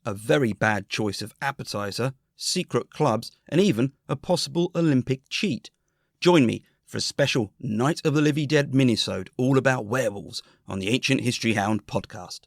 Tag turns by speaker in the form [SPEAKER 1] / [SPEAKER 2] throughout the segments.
[SPEAKER 1] a very bad choice of appetizer, secret clubs, and even a possible Olympic cheat. Join me for a special Night of the Living Dead minisode all about werewolves on the Ancient History Hound podcast.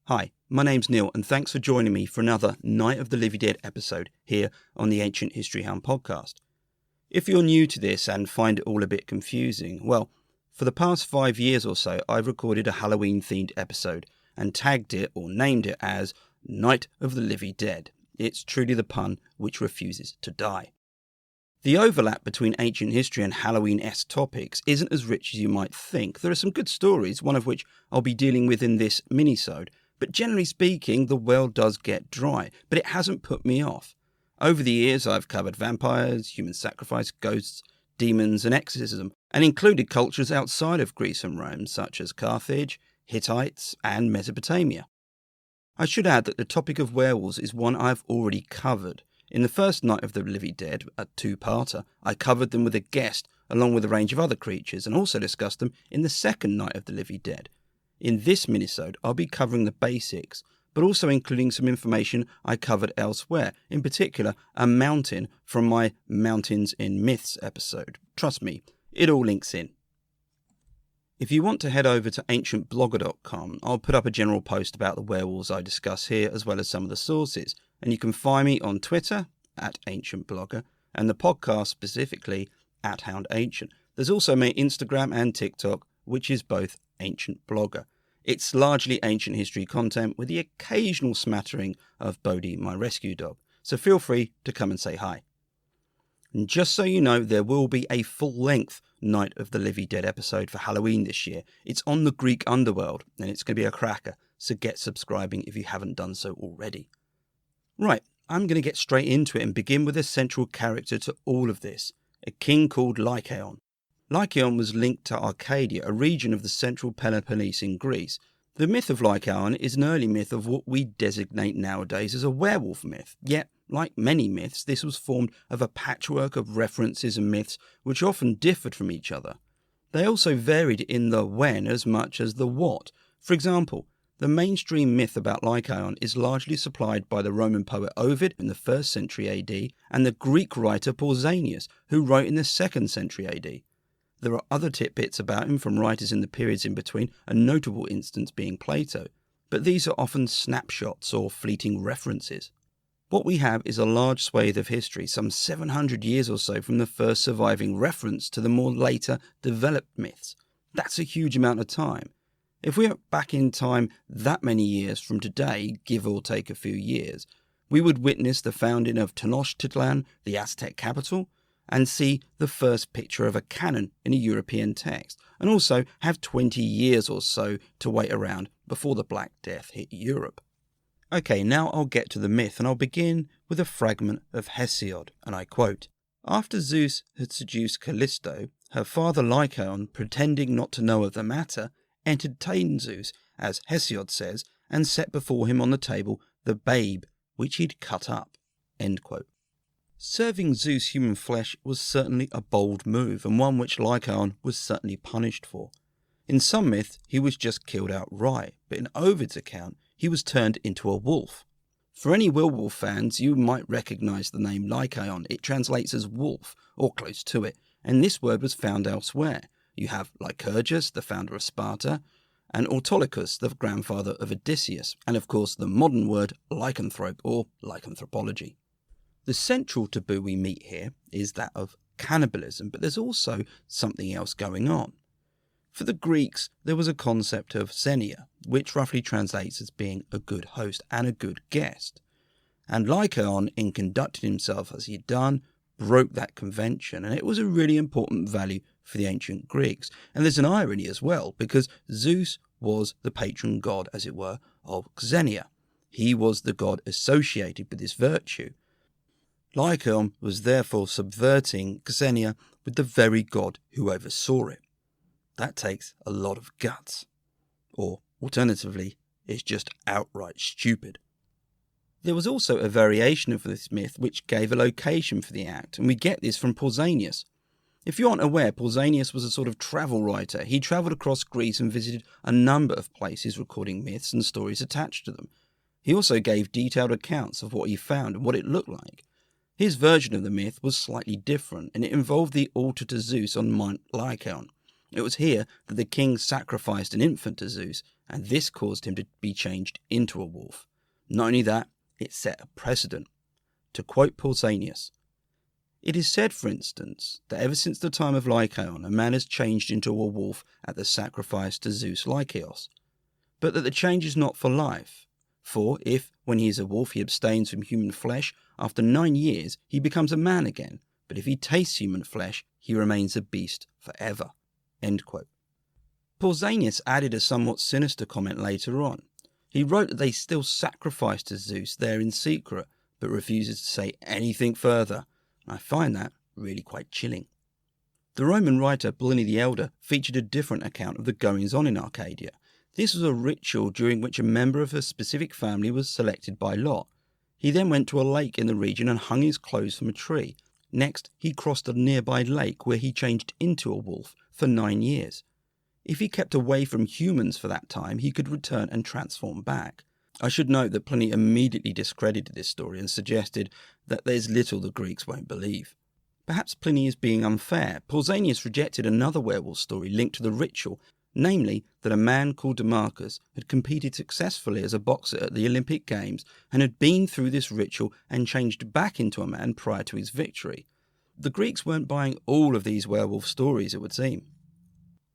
[SPEAKER 1] Hi, my name's Neil and thanks for joining me for another Night of the Living Dead episode here on the Ancient History Hound podcast. If you're new to this and find it all a bit confusing, well, for the past 5 years or so I've recorded a Halloween themed episode and tagged it or named it as Night of the Living Dead. It's truly the pun which refuses to die. The overlap between ancient history and Halloween-esque topics isn't as rich as you might think. There are some good stories, one of which I'll be dealing with in this minisode. But generally speaking, the well does get dry, but it hasn't put me off. Over the years, I've covered vampires, human sacrifice, ghosts, demons, and exorcism, and included cultures outside of Greece and Rome, such as Carthage, Hittites, and Mesopotamia. I should add that the topic of werewolves is one I've already covered. In the first Night of the Living Dead, a two-parter, I covered them with a guest, along with a range of other creatures, and also discussed them in the second Night of the Living Dead. In this minisode, I'll be covering the basics, but also including some information I covered elsewhere, in particular a mountain from my Mountains in Myths episode. Trust me, it all links in. If you want to head over to ancientblogger.com, I'll put up a general post about the werewolves I discuss here, as well as some of the sources, and you can find me on Twitter, @ancientblogger, and the podcast specifically, @houndancient. There's also my Instagram and TikTok, which is both Ancient Blogger. It's largely ancient history content with the occasional smattering of Bodhi, my rescue dog, so feel free to come and say hi. And just so you know, there will be a full-length Night of the Living Dead episode for Halloween this year. It's on the Greek underworld, and it's going to be a cracker, so get subscribing if you haven't done so already. Right, I'm going to get straight into it and begin with a central character to all of this, a king called Lykaion. Lykaion was linked to Arcadia, a region of the central Peloponnese in Greece. The myth of Lykaion is an early myth of what we designate nowadays as a werewolf myth. Yet, like many myths, this was formed of a patchwork of references and myths which often differed from each other. They also varied in the when as much as the what. For example, the mainstream myth about Lykaion is largely supplied by the Roman poet Ovid in the 1st century AD and the Greek writer Pausanias, who wrote in the 2nd century AD. There are other tidbits about him from writers in the periods in between, a notable instance being Plato, but these are often snapshots or fleeting references. What we have is a large swathe of history, some 700 years or so from the first surviving reference to the more later developed myths. That's a huge amount of time. If we went back in time that many years from today, give or take a few years, we would witness the founding of Tenochtitlan, the Aztec capital, and see the first picture of a cannon in a European text, and also have 20 years or so to wait around before the Black Death hit Europe. Okay, now I'll get to the myth, and I'll begin with a fragment of Hesiod, and I quote, "After Zeus had seduced Callisto, her father Lykaion, pretending not to know of the matter, entertained Zeus, as Hesiod says, and set before him on the table the babe which he'd cut up." End quote. Serving Zeus human flesh was certainly a bold move, and one which Lykaion was certainly punished for. In some myths, he was just killed outright, but in Ovid's account, he was turned into a wolf. For any werewolf fans, you might recognise the name Lykaion. It translates as wolf, or close to it, and this word was found elsewhere. You have Lycurgus, the founder of Sparta, and Autolycus, the grandfather of Odysseus, and of course the modern word lycanthrope, or lycanthropology. The central taboo we meet here is that of cannibalism, but there's also something else going on. For the Greeks, there was a concept of xenia, which roughly translates as being a good host and a good guest. And Lykaion, in conducting himself as he had done, broke that convention, and it was a really important value for the ancient Greeks. And there's an irony as well, because Zeus was the patron god, as it were, of xenia. He was the god associated with this virtue. Lykaion was therefore subverting xenia with the very god who oversaw it. That takes a lot of guts. Or, alternatively, it's just outright stupid. There was also a variation of this myth which gave a location for the act, and we get this from Pausanias. If you aren't aware, Pausanias was a sort of travel writer. He travelled across Greece and visited a number of places recording myths and stories attached to them. He also gave detailed accounts of what he found and what it looked like. His version of the myth was slightly different, and it involved the altar to Zeus on Mount Lykaion. It was here that the king sacrificed an infant to Zeus, and this caused him to be changed into a wolf. Not only that, it set a precedent. To quote Pausanias, "It is said, for instance, that ever since the time of Lykaion, a man has changed into a wolf at the sacrifice to Zeus Lykios, but that the change is not for life. For if, when he is a wolf, he abstains from human flesh, after 9 years he becomes a man again, but if he tastes human flesh, he remains a beast forever." End quote. Pausanias added a somewhat sinister comment later on. He wrote that they still sacrificed to Zeus there in secret, but refuses to say anything further. I find that really quite chilling. The Roman writer Pliny the Elder featured a different account of the goings-on in Arcadia. This was a ritual during which a member of a specific family was selected by lot. He then went to a lake in the region and hung his clothes from a tree. Next, he crossed a nearby lake where he changed into a wolf for 9 years. If he kept away from humans for that time, he could return and transform back. I should note that Pliny immediately discredited this story and suggested that there's little the Greeks won't believe. Perhaps Pliny is being unfair. Pausanias rejected another werewolf story linked to the ritual, namely that a man called Demarchus had competed successfully as a boxer at the Olympic Games and had been through this ritual and changed back into a man prior to his victory. The Greeks weren't buying all of these werewolf stories, it would seem.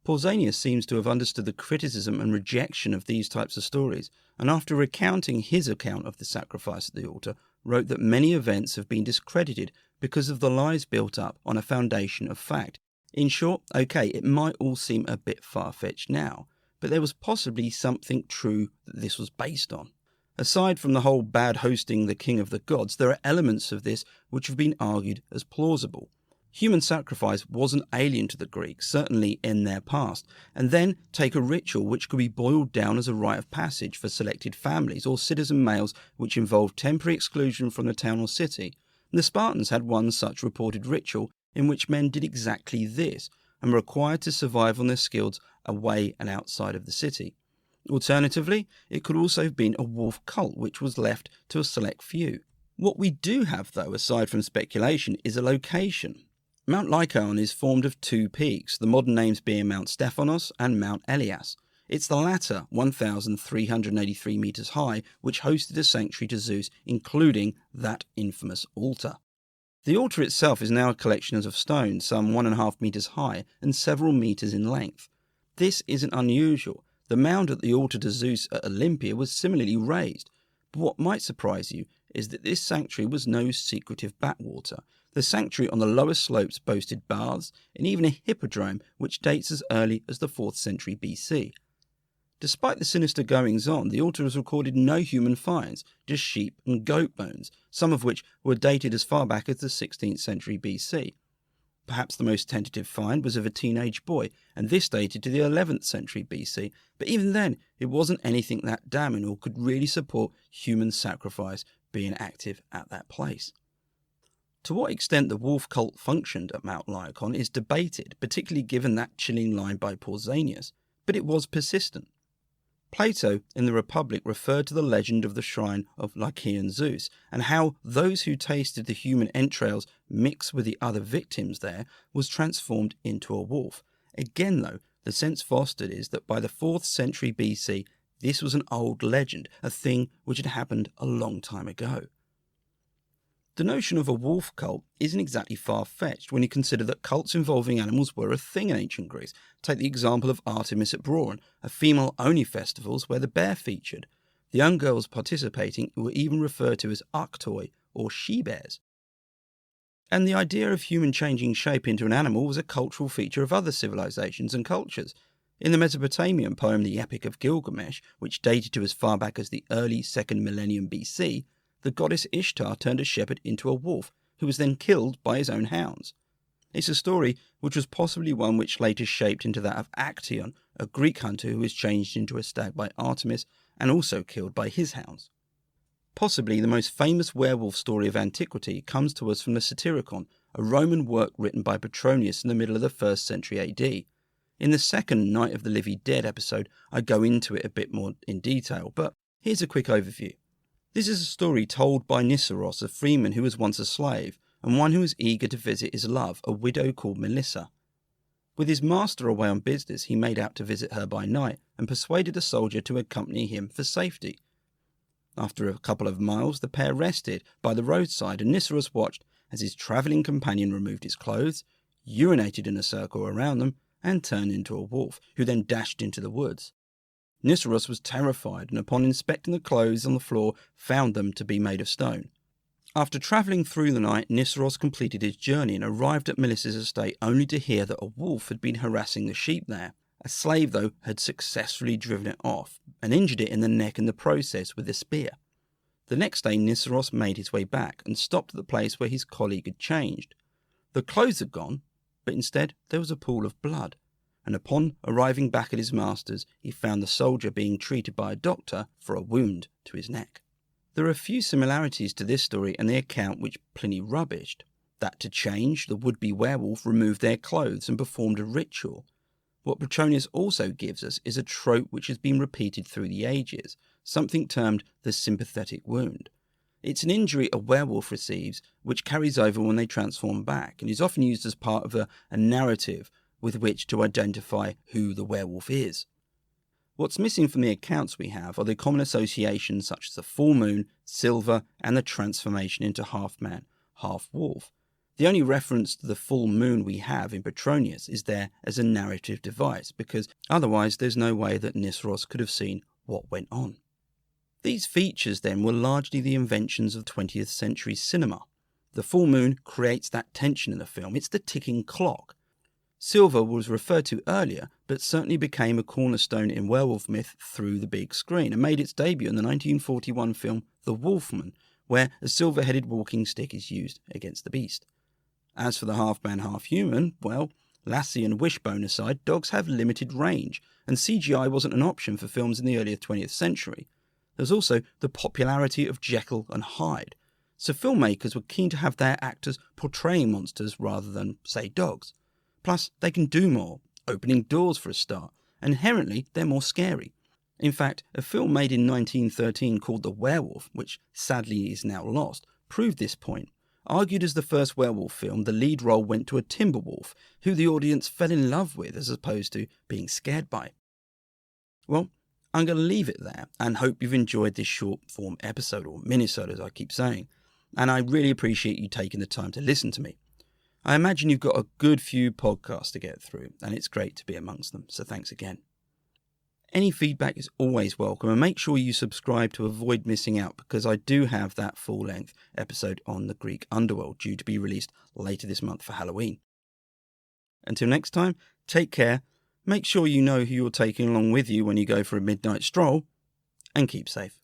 [SPEAKER 1] Pausanias seems to have understood the criticism and rejection of these types of stories, and after recounting his account of the sacrifice at the altar, wrote that many events have been discredited because of the lies built up on a foundation of fact. In short, okay, it might all seem a bit far-fetched now, but there was possibly something true that this was based on. Aside from the whole bad hosting the king of the gods, there are elements of this which have been argued as plausible. Human sacrifice wasn't alien to the Greeks, certainly in their past, and then take a ritual which could be boiled down as a rite of passage for selected families or citizen males which involved temporary exclusion from the town or city. The Spartans had one such reported ritual in which men did exactly this and were required to survive on their skills away and outside of the city. Alternatively, it could also have been a wolf cult which was left to a select few. What we do have, though, aside from speculation, is a location. Mount Lykaion is formed of 2 peaks, the modern names being Mount Stephanos and Mount Elias. It's the latter, 1,383 metres high, which hosted a sanctuary to Zeus, including that infamous altar. The altar itself is now a collection of stones, some 1.5 metres high and several metres in length. This isn't unusual. The mound at the altar to Zeus at Olympia was similarly raised. But what might surprise you is that this sanctuary was no secretive backwater. The sanctuary on the lower slopes boasted baths and even a hippodrome which dates as early as the 4th century BC. Despite the sinister goings-on, the altar has recorded no human finds, just sheep and goat bones, some of which were dated as far back as the 16th century BC. Perhaps the most tentative find was of a teenage boy, and this dated to the 11th century BC, but even then it wasn't anything that damning or could really support human sacrifice being active at that place. To what extent the wolf cult functioned at Mount Lykaion is debated, particularly given that chilling line by Pausanias, but it was persistent. Plato in the Republic referred to the legend of the shrine of Lycaean Zeus and how those who tasted the human entrails mixed with the other victims there was transformed into a wolf. Again though, the sense fostered is that by the 4th century BC this was an old legend, a thing which had happened a long time ago. The notion of a wolf cult isn't exactly far-fetched when you consider that cults involving animals were a thing in ancient Greece. Take the example of Artemis at Broron, a female-only festivals where the bear featured. The young girls participating were even referred to as arctoi, or she-bears. And the idea of human changing shape into an animal was a cultural feature of other civilizations and cultures. In the Mesopotamian poem The Epic of Gilgamesh, which dated to as far back as the early 2nd millennium BC, the goddess Ishtar turned a shepherd into a wolf, who was then killed by his own hounds. It's a story which was possibly one which later shaped into that of Actaeon, a Greek hunter who was changed into a stag by Artemis and also killed by his hounds. possibly the most famous werewolf story of antiquity comes to us from the Satyricon, a Roman work written by Petronius in the middle of the 1st century AD. In the second Night of the Livy Dead episode, I go into it a bit more in detail, but here's a quick overview. This is a story told by Niceros, a freeman who was once a slave, and one who was eager to visit his love, a widow called Melissa. With his master away on business, he made out to visit her by night and persuaded a soldier to accompany him for safety. After a couple of miles, the pair rested by the roadside, and Niceros watched as his travelling companion removed his clothes, urinated in a circle around them, and turned into a wolf, who then dashed into the woods. Niceros was terrified, and upon inspecting the clothes on the floor, found them to be made of stone. After travelling through the night, Niceros completed his journey and arrived at Melissa's estate only to hear that a wolf had been harassing the sheep there. A slave, though, had successfully driven it off and injured it in the neck in the process with a spear. The next day, Niceros made his way back and stopped at the place where his colleague had changed. The clothes had gone, but instead there was a pool of blood, and upon arriving back at his master's, he found the soldier being treated by a doctor for a wound to his neck. There are a few similarities to this story and the account which Pliny rubbished, that to change, the would-be werewolf removed their clothes and performed a ritual. What Petronius also gives us is a trope which has been repeated through the ages, something termed the sympathetic wound. It's an injury a werewolf receives which carries over when they transform back, and is often used as part of a narrative with which to identify who the werewolf is. What's missing from the accounts we have are the common associations such as the full moon, silver, and the transformation into half-man, half-wolf. The only reference to the full moon we have in Petronius is there as a narrative device, because otherwise there's no way that Niceros could have seen what went on. These features then were largely the inventions of 20th century cinema. The full moon creates that tension in the film, it's the ticking clock. Silver was referred to earlier, but certainly became a cornerstone in werewolf myth through the big screen and made its debut in the 1941 film The Wolfman, where a silver-headed walking stick is used against the beast. As for the half-man, half-human, well, Lassie and Wishbone aside, dogs have limited range, and CGI wasn't an option for films in the earlier 20th century. There's also the popularity of Jekyll and Hyde, so filmmakers were keen to have their actors portraying monsters rather than, say, dogs. Plus, they can do more, opening doors for a start, and inherently they're more scary. In fact, a film made in 1913 called The Werewolf, which sadly is now lost, proved this point. Argued as the first werewolf film, the lead role went to a timber wolf, who the audience fell in love with as opposed to being scared by. Well, I'm going to leave it there, and hope you've enjoyed this short-form episode, or minisode as I keep saying, and I really appreciate you taking the time to listen to me. I imagine you've got a good few podcasts to get through, and it's great to be amongst them, so thanks again. Any feedback is always welcome, and make sure you subscribe to avoid missing out, because I do have that full-length episode on the Greek underworld due to be released later this month for Halloween. Until next time, take care, make sure you know who you're taking along with you when you go for a midnight stroll, and keep safe.